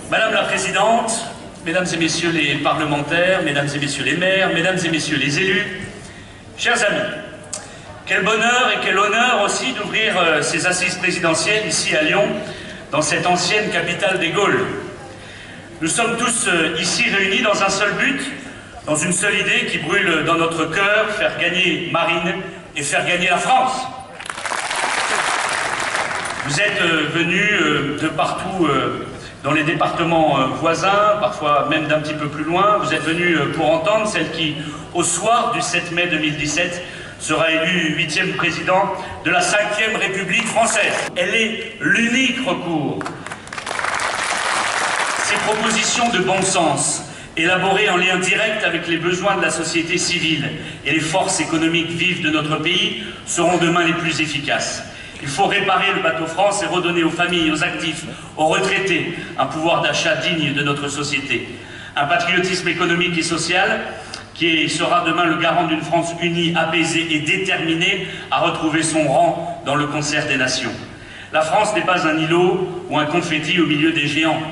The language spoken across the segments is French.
Madame la Présidente, Mesdames et Messieurs les parlementaires, Mesdames et Messieurs les maires, Mesdames et Messieurs les élus, chers amis, quel bonheur et quel honneur aussi d'ouvrir ces assises présidentielles ici à Lyon, dans cette ancienne capitale des Gaules. Nous sommes tous ici réunis dans un seul but, dans une seule idée qui brûle dans notre cœur, faire gagner Marine et faire gagner la France. Vous êtes venus de partout dans les départements voisins, parfois même d'un petit peu plus loin. Vous êtes venus pour entendre celle qui, au soir du 7 mai 2017, sera élue 8e président de la 5e République française. Elle est l'unique recours. Ces propositions de bon sens, élaborées en lien direct avec les besoins de la société civile et les forces économiques vives de notre pays, seront demain les plus efficaces. Il faut réparer le bateau France et redonner aux familles, aux actifs, aux retraités un pouvoir d'achat digne de notre société. Un patriotisme économique et social qui sera demain le garant d'une France unie, apaisée et déterminée à retrouver son rang dans le concert des nations. La France n'est pas un îlot ou un confetti au milieu des géants.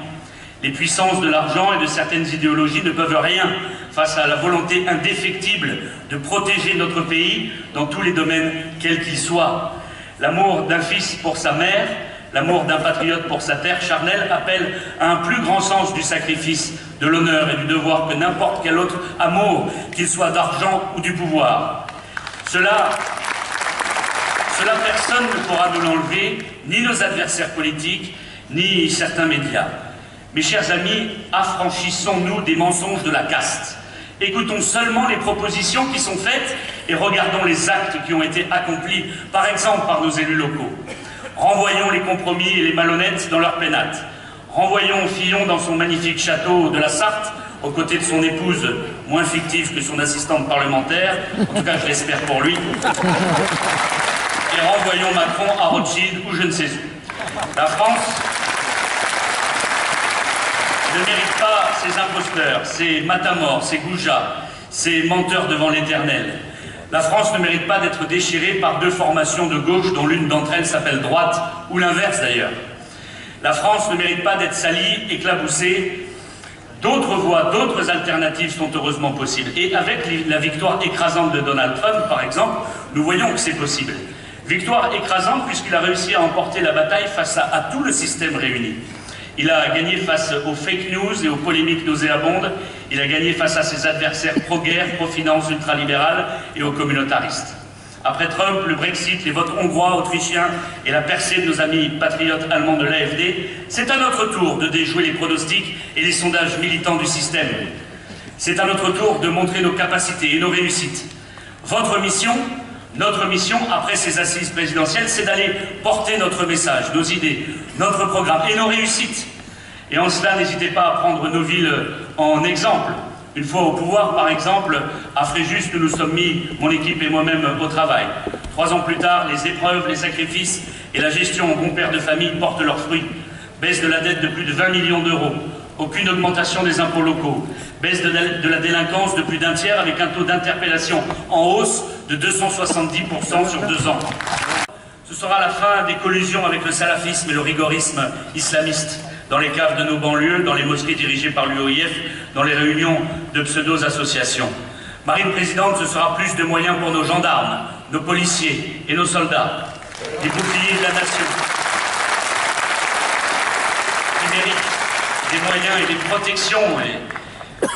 Les puissances de l'argent et de certaines idéologies ne peuvent rien face à la volonté indéfectible de protéger notre pays dans tous les domaines, quels qu'ils soient. L'amour d'un fils pour sa mère, l'amour d'un patriote pour sa terre charnelle appelle à un plus grand sens du sacrifice, de l'honneur et du devoir que n'importe quel autre amour, qu'il soit d'argent ou du pouvoir. Cela, personne ne pourra nous l'enlever, ni nos adversaires politiques, ni certains médias. Mes chers amis, affranchissons-nous des mensonges de la caste. Écoutons seulement les propositions qui sont faites et regardons les actes qui ont été accomplis, par exemple par nos élus locaux. Renvoyons les compromis et les malhonnêtes dans leur pénate. Renvoyons Fillon dans son magnifique château de la Sarthe, aux côtés de son épouse, moins fictive que son assistante parlementaire, en tout cas je l'espère pour lui. Et renvoyons Macron à Rothschild ou je ne sais où. La France ne mérite pas ces imposteurs, ces matamors, ces goujats, ces menteurs devant l'éternel. La France ne mérite pas d'être déchirée par deux formations de gauche dont l'une d'entre elles s'appelle droite, ou l'inverse d'ailleurs. La France ne mérite pas d'être salie, éclaboussée. D'autres voies, d'autres alternatives sont heureusement possibles. Et avec la victoire écrasante de Donald Trump, par exemple, nous voyons que c'est possible. Victoire écrasante puisqu'il a réussi à emporter la bataille face à tout le système réuni. Il a gagné face aux fake news et aux polémiques nauséabondes. Il a gagné face à ses adversaires pro-guerre, pro-finance, ultralibérales et aux communautaristes. Après Trump, le Brexit, les votes hongrois, autrichiens et la percée de nos amis patriotes allemands de l'AfD, c'est à notre tour de déjouer les pronostics et les sondages militants du système. C'est à notre tour de montrer nos capacités et nos réussites. Votre mission, notre mission, après ces assises présidentielles, c'est d'aller porter notre message, nos idées, notre programme et nos réussites. Et en cela, n'hésitez pas à prendre nos villes en exemple. Une fois au pouvoir, par exemple, à Fréjus, nous nous sommes mis, mon équipe et moi-même, au travail. 3 ans plus tard, les épreuves, les sacrifices et la gestion en bon père de famille portent leurs fruits. Baisse de la dette de plus de 20 millions d'euros. Aucune augmentation des impôts locaux. Baisse de la délinquance de plus d'un tiers avec un taux d'interpellation en hausse de 270% sur 2 ans. Ce sera la fin des collusions avec le salafisme et le rigorisme islamiste dans les caves de nos banlieues, dans les mosquées dirigées par l'UOIF, dans les réunions de pseudo-associations. Marine Présidente, ce sera plus de moyens pour nos gendarmes, nos policiers et nos soldats, les boucliers de la nation, qui méritent des moyens et des protections.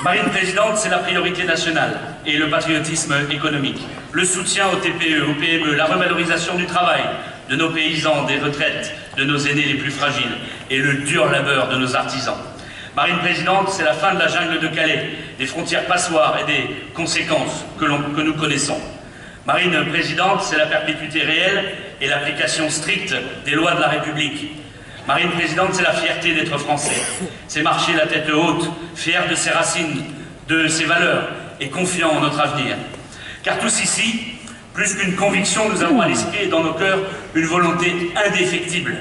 Marine Présidente, c'est la priorité nationale et le patriotisme économique. Le soutien aux TPE, aux PME, la revalorisation du travail, de nos paysans, des retraites, de nos aînés les plus fragiles et le dur labeur de nos artisans. Marine Présidente, c'est la fin de la jungle de Calais, des frontières passoires et des conséquences que nous connaissons. Marine Présidente, c'est la perpétuité réelle et l'application stricte des lois de la République. Marine Présidente, c'est la fierté d'être français. C'est marcher la tête haute, fier de ses racines, de ses valeurs et confiant en notre avenir. Car tous ici, plus qu'une conviction, nous avons à l'esprit et dans nos cœurs une volonté indéfectible.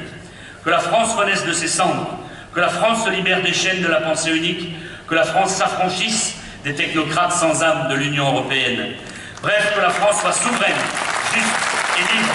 Que la France renaisse de ses cendres, que la France se libère des chaînes de la pensée unique, que la France s'affranchisse des technocrates sans âme de l'Union européenne. Bref, que la France soit souveraine, juste et libre.